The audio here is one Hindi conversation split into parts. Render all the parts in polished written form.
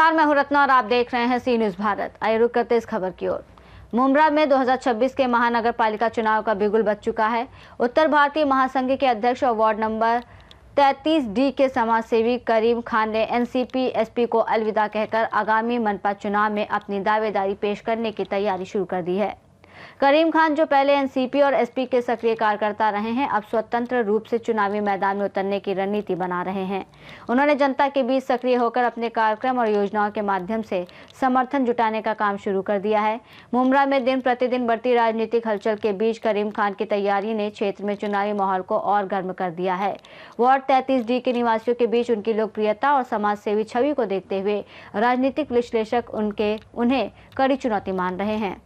नमस्कार, मैं हूं रत्ना और आप देख रहे हैं सी न्यूज़ भारत। आइए रुक करते इस खबर की ओर। मुंब्रा में 2026 के महानगर पालिका चुनाव का बिगुल बज चुका है। उत्तर भारतीय महासंघ के अध्यक्ष और वार्ड नंबर 33D के समाजसेवी करीम खान ने एनसीपी एसपी को अलविदा कहकर आगामी मनपा चुनाव में अपनी दावेदारी पेश करने की तैयारी शुरू कर दी है। करीम खान, जो पहले एनसीपी और एसपी के सक्रिय कार्यकर्ता रहे हैं, अब स्वतंत्र रूप से चुनावी मैदान में उतरने की रणनीति बना रहे हैं। उन्होंने जनता के बीच सक्रिय होकर अपने कार्यक्रम और योजनाओं के माध्यम से समर्थन जुटाने का काम शुरू कर दिया है। मुंब्रा में दिन प्रतिदिन बढ़ती राजनीतिक हलचल के बीच करीम खान की तैयारी ने क्षेत्र में चुनावी माहौल को और गर्म कर दिया है। वार्ड 33D के निवासियों के बीच उनकी लोकप्रियता और समाजसेवी छवि को देखते हुए राजनीतिक विश्लेषक उन्हें कड़ी चुनौती मान रहे हैं।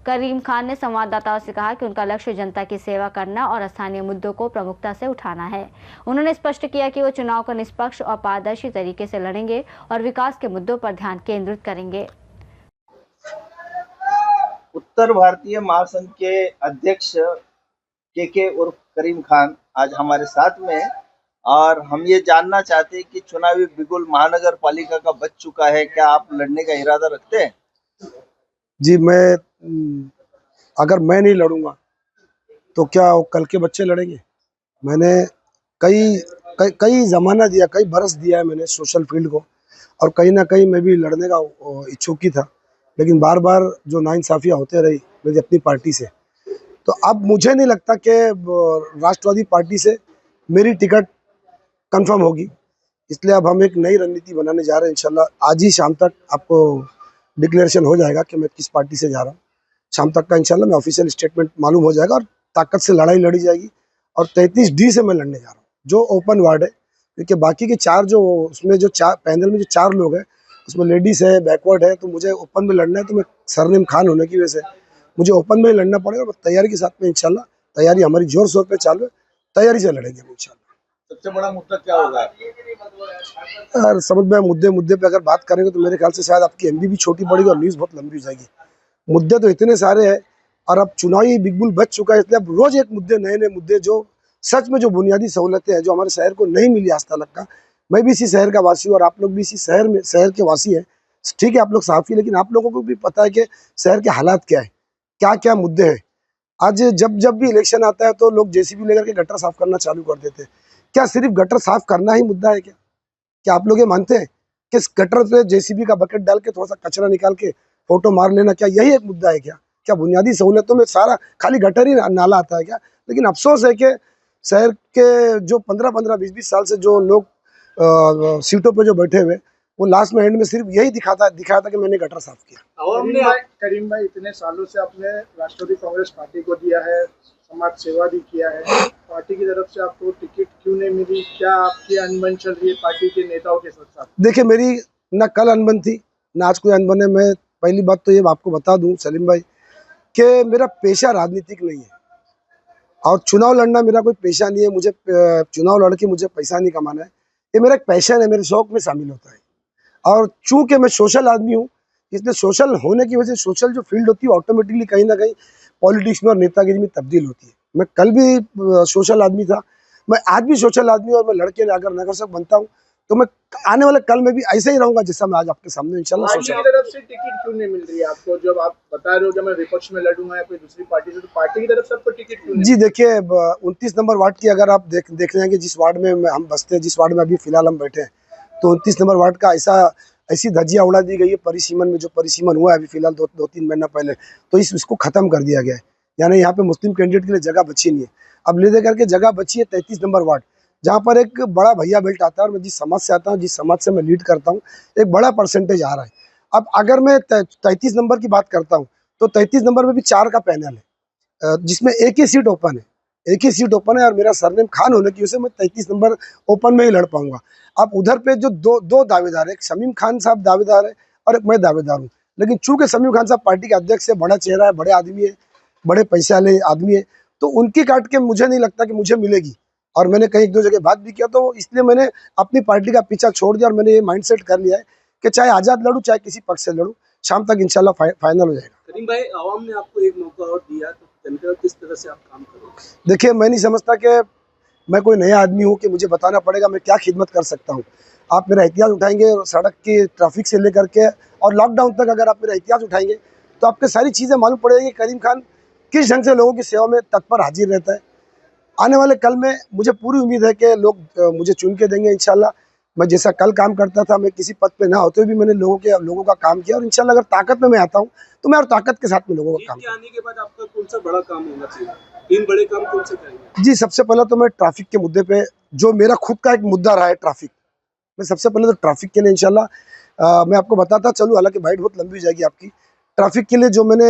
करीम खान ने संवाददाताओं से कहा कि उनका लक्ष्य जनता की सेवा करना और स्थानीय मुद्दों को प्रमुखता से उठाना है। उन्होंने स्पष्ट किया कि वो चुनाव को निष्पक्ष और पारदर्शी तरीके से लड़ेंगे और विकास के मुद्दों पर ध्यान केंद्रित करेंगे। उत्तर भारतीय महासंघ के अध्यक्ष के उर्फ करीम खान आज हमारे साथ में है और हम ये जानना चाहते हैं कि चुनावी बिगुल महानगर पालिका का बज चुका है। क्या आप लड़ने का इरादा रखते हैं? जी, अगर मैं नहीं लड़ूंगा तो क्या कल के बच्चे लड़ेंगे? मैंने कई ज़माना दिया, कई बरस दिया है मैंने सोशल फील्ड को, और कहीं ना कहीं मैं भी लड़ने का इच्छुक ही था, लेकिन बार बार जो नाइंसाफ़ियाँ होते रही मेरी अपनी पार्टी से, तो अब मुझे नहीं लगता कि राष्ट्रवादी पार्टी से मेरी टिकट कंफर्म होगी। इसलिए अब हम एक नई रणनीति बनाने जा रहे हैं। इंशाल्लाह आज ही शाम तक आपको डिक्लेरेशन हो जाएगा कि मैं किस पार्टी से जा रहा हूँ। शाम तक का इंशाल्लाह मैं ऑफिशियल स्टेटमेंट मालूम हो जाएगा और ताकत से लड़ाई लड़ी जाएगी। और 33D से मैं लड़ने जा रहा हूँ, जो ओपन वार्ड है, क्योंकि बाकी के चार जो उसमें जो चार पैनल में जो चार लोग हैं उसमें लेडीज़ है, बैकवर्ड है, तो मुझे ओपन में लड़ना है। तो मैं सरनेम खान होने की वजह से मुझे ओपन में लड़ना पड़ेगा। और तैयारी के साथ में इंशाल्लाह, तैयारी हमारी जोर शोर पर चालू है, तैयारी से लड़ेंगे इंशाल्लाह। सबसे बड़ा मुद्दा क्या होगा? यार समझ में मुद्दे पे अगर बात करेंगे तो मेरे ख्याल से शायद आपकी एमबी भी छोटी पड़ेगी और न्यूज़ बहुत लंबी हो जाएगी। मुद्दे तो इतने सारे हैं और अब चुनावी बिगुल बच चुका है, इसलिए अब रोज एक मुद्दे, नए नए मुद्दे, जो सच में जो बुनियादी सहूलतें हैं जो हमारे शहर को नहीं मिली आज तक का। मैं भी इसी शहर का वासी हूँ और आप लोग भी इसी शहर के वासी हैं। ठीक है, आप लोग साफी, लेकिन आप लोगों को भी पता है कि शहर के हालात क्या है, क्या क्या मुद्दे हैं। आज जब भी इलेक्शन आता है तो लोग जेसीबी लेकर के गटर साफ करना चालू कर देते हैं। क्या सिर्फ गटर साफ करना ही मुद्दा है? क्या आप लोग ये मानते हैं कि गटर से जेसीबी का बकेट डाल के थोड़ा सा कचरा निकाल के फोटो मार लेना, क्या यही एक मुद्दा है? क्या बुनियादी सहूलतों में सारा खाली गटर ही नाला आता है क्या? लेकिन अफसोस है कि शहर के जो 15-15, 20-20 साल से जो लोग सीटों पे जो बैठे हुए, वो लास्ट में एंड में सिर्फ यही दिखाया था कि मैंने गटर साफ किया। करीम भाई, इतने सालों से आपने राष्ट्रवादी कांग्रेस पार्टी को दिया है, समाज सेवा भी किया है, पार्टी की तरफ से आपको टिकट क्यों नहीं मिली? क्या आपकी अनबन चल रही है पार्टी के नेताओं के साथ? देखिए, मेरी ना कल अनबन थी ना आज कोई अनबन है। मैं पहली बात तो ये आपको बता दूं सलीम भाई कि मेरा पेशा राजनीतिक नहीं है और चुनाव लड़ना मेरा कोई पेशा नहीं है। मुझे चुनाव लड़ के मुझे पैसा नहीं कमाना है, ये मेरा एक पैशन है, मेरे शौक में शामिल होता है। और चूंकि मैं सोशल आदमी हूँ, इसलिए सोशल होने की वजह से सोशल जो फील्ड होती है ऑटोमेटिकली कहीं ना कहीं पॉलिटिक्स में और नेतागिरी में तब्दील होती है। मैं कल भी सोशल आदमी था, मैं आज भी सोशल आदमी, और मैं लड़के अगर नगर सेवक बनता हूँ तो मैं आने वाले कल में भी ऐसे ही रहूंगा जैसा मैं आज आपके सामने इंशाल्लाह पार्टी की तरफ से टिकट क्यों नहीं मिल रही है आपको? जब आप बता रहे हो कि मैं विपक्ष में लड़ूंगा या कोई दूसरी पार्टी से, तो पार्टी की तरफ से आपको टिकट क्यों नहीं? जी देखिए, 29 नंबर वार्ड की अगर आप देख लेंगे, जिस वार्ड में हम बसते हैं, जिस वार्ड में अभी फिलहाल हम बैठे हैं, तो 29 नंबर वार्ड का ऐसी धज्जियां उड़ा दी गई है परिसीमन में। जो परिसीमन हुआ है अभी फिलहाल 2-3 महीना पहले, तो इसको खत्म कर दिया गया है। यानी यहाँ पे मुस्लिम कैंडिडेट के लिए जगह बची नहीं है। अब ले दे करके जगह बची है 33 नंबर वार्ड, जहाँ पर एक बड़ा भैया बेल्ट आता है, और मैं जिस समाज से आता हूँ, जिस समाज से मैं लीड करता हूँ, एक बड़ा परसेंटेज आ रहा है। अब अगर मैं 33 नंबर की बात करता हूँ तो 33 नंबर में भी 4 का पैनल है, जिसमें एक ही सीट ओपन है, और मेरा सरनेम खान होने की वजह से मैं 33 नंबर ओपन में ही लड़ पाऊंगा। अब उधर पे जो दो दावेदार है, एक शमीम खान साहब दावेदार है और एक मैं दावेदार हूँ। लेकिन चूंकि शमीम खान साहब पार्टी के अध्यक्ष है, बड़ा चेहरा है, बड़े आदमी है, बड़े पैसे वाले आदमी है, तो उनकी काट के मुझे नहीं लगता कि मुझे मिलेगी। और मैंने कहीं 1-2 जगह बात भी किया, तो इसलिए मैंने अपनी पार्टी का पीछा छोड़ दिया और मैंने ये माइंडसेट कर लिया है कि चाहे आज़ाद लड़ूँ, चाहे किसी पक्ष से लड़ूँ, शाम तक इंशाल्लाह फाइनल हो जाएगा। करीम भाई, आवाम ने आपको एक मौका और दिया, तो जनता किस तरह से आप काम करोगे? देखिए, मैं नहीं समझता कि मैं कोई नया आदमी हूँ कि मुझे बताना पड़ेगा मैं क्या खिदमत कर सकता हूँ। आप मेरा इतिहास उठाएंगे सड़क की ट्रैफिक से लेकर के और लॉकडाउन तक, अगर आप मेरा इतिहास उठाएंगे तो आपको सारी चीज़ें मालूम पड़ेगी करीम खान किस ढंग से लोगों की सेवा में तत्पर हाजिर रहता है। आने वाले कल में मुझे पूरी उम्मीद है कि लोग मुझे चुन के देंगे इंशाल्लाह। मैं जैसा कल काम करता था, मैं किसी पद पे ना होते भी मैंने लोगों का काम किया, और इंशाल्लाह अगर ताकत में मैं आता हूँ तो मैं और ताकत के साथ में लोगों का काम आने के बाद आपका कौन सा बड़ा काम होना चाहिए? 3 बड़े काम कौन से करेंगे? जी, सबसे पहले तो मैं ट्रैफिक के मुद्दे पे, जो मेरा खुद का एक मुद्दा रहा है ट्रैफिक, मैं सबसे पहले तो ट्रैफिक के लिए इंशाल्लाह मैं आपको बताता चलूँ, हालांकि बाइट बहुत लंबी हो जाएगी आपकी। ट्रैफिक के लिए जो मैंने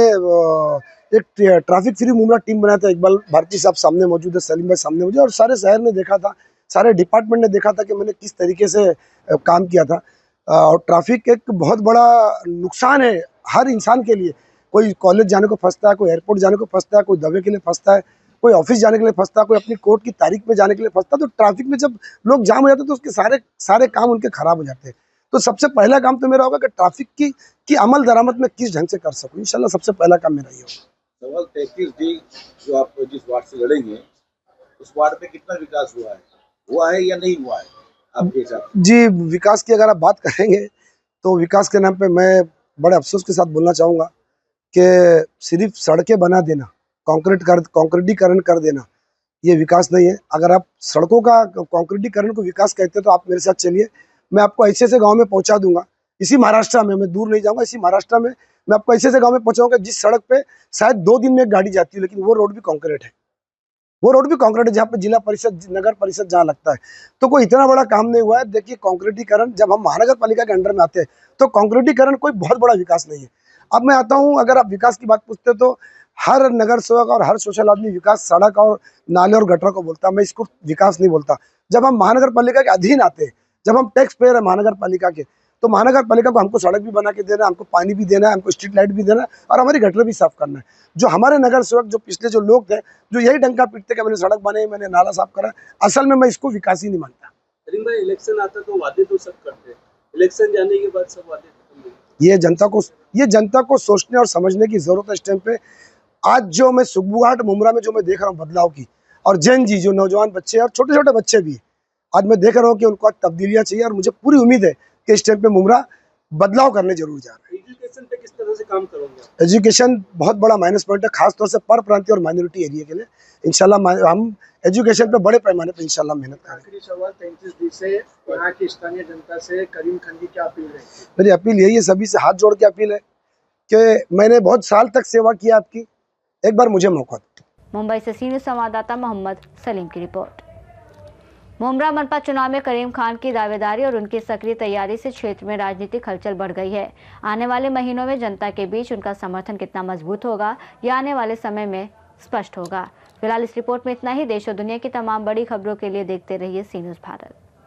एक ट्रैफिक फ्री मुमरा टीम बनाया था, इकबाल भारती साहब सामने मौजूद है, सलीम भाई सामने मौजूद है, और सारे शहर ने देखा था, सारे डिपार्टमेंट ने देखा था कि मैंने किस तरीके से काम किया था। और ट्रैफिक एक बहुत बड़ा नुकसान है हर इंसान के लिए। कोई कॉलेज जाने को फंसता है, कोई एयरपोर्ट जाने को फंसता है, कोई दवे के लिए फंसता है, कोई ऑफिस जाने के लिए फंसता है, कोई अपनी कोर्ट की तारीख में जाने के लिए फंसता है। तो ट्रैफिक में जब लोग जाम हो जाते हैं तो उसके सारे काम उनके खराब हो जाते हैं। तो सबसे पहला काम तो मेरा होगा कि ट्रैफिक की अमल दरामद में किस ढंग से कर सकूँ, इंशाल्लाह सबसे पहला काम मेरा ये होगा। सवाल 33D जो आप जिस वार्ड से लड़ेंगे, उस वार्ड में कितना विकास हुआ है या नहीं हुआ है आपके हिसाब से? जी, विकास की अगर आप बात करेंगे तो विकास के नाम पे मैं बड़े अफसोस के साथ बोलना चाहूँगा कि सिर्फ सड़कें बना देना, कंक्रीटीकरण कर देना, ये विकास नहीं है। अगर आप सड़कों का कंक्रीटीकरण को विकास कहते हैं तो आप मेरे साथ चलिए, मैं आपको ऐसे ऐसे गांव में पहुंचा दूंगा, इसी महाराष्ट्र में, मैं दूर नहीं जाऊंगा, इसी महाराष्ट्र में मैं आपको ऐसे ऐसे गांव में पहुंचाऊंगा जिस सड़क पे शायद 2 दिन में एक गाड़ी जाती है, लेकिन वो रोड भी कंक्रीट है, जहाँ पे जिला परिषद, नगर परिषद जहाँ लगता है। तो कोई इतना बड़ा काम नहीं हुआ है। देखिए, कंक्रीटीकरण जब हम महानगर पालिका के अंडर में आते हैं तो कंक्रीटीकरण कोई बहुत बड़ा विकास नहीं है। अब मैं आता हूँ, अगर आप विकास की बात पूछते तो हर नगर सेवक और हर सोशल आदमी विकास सड़क और नाले और गटर को बोलता है, मैं इसको विकास नहीं बोलता। जब हम महानगर पालिका के अधीन आते हैं, जब हम टैक्स पेयर है महानगर पालिका के, तो महानगर पालिका को हमको सड़क भी बना के देना है, हमको पानी भी देना है, हमको स्ट्रीट लाइट भी देना है, और हमारी गटर भी साफ करना है। जो हमारे नगर सेवक, जो पिछले जो लोग थे, जो यही डंका पीटते कि मैंने सड़क बनाई, मैंने नाला साफ करा, असल में मैं इसको विकास ही नहीं मानता। करीम भाई, इलेक्शन आता तो वादे तो सब करते हैं, इलेक्शन जाने के बाद सब वादे खत्म हो गए। ये जनता को सोचने और समझने की जरूरत है इस टाइम पे। आज जो मैं सुखबुघाट मुमरा में जो मैं देख रहा हूँ बदलाव की, और जेन जी जो नौजवान बच्चे और छोटे छोटे बच्चे भी, आज मैं देख रहा हूँ कि उनको आज तब्दीलियाँ चाहिए, और मुझे पूरी उम्मीद है कि इस टाइम पे मुमरा बदलाव करने जरूर जा रहा है। एजुकेशन पे किस तरह से काम करोगे? एजुकेशन बहुत बड़ा माइनस पॉइंट है, खासतौर से पर प्रांतीय और माइनॉरिटी एरिया के लिए। इंशाल्लाह हम एजुकेशन पे बड़े पैमाने पे इंशाल्लाह मेहनत करेंगे। आखिरी सवाल 33D से यहाँ की स्थानीय जनता से करीम खान की क्या अपील है? मेरी अपील यही है, सभी से हाथ जोड़ के अपील है कि मैंने बहुत साल तक सेवा की आपकी, एक बार मुझे मौका दो। मुंबई से सीनियर संवाददाता मोहम्मद सलीम की रिपोर्ट। मुमरा मनपा चुनाव में करीम खान की दावेदारी और उनकी सक्रिय तैयारी से क्षेत्र में राजनीतिक हलचल बढ़ गई है। आने वाले महीनों में जनता के बीच उनका समर्थन कितना मजबूत होगा, यह आने वाले समय में स्पष्ट होगा। फिलहाल इस रिपोर्ट में इतना ही। देश और दुनिया की तमाम बड़ी खबरों के लिए देखते रहिए सी न्यूज़ भारत।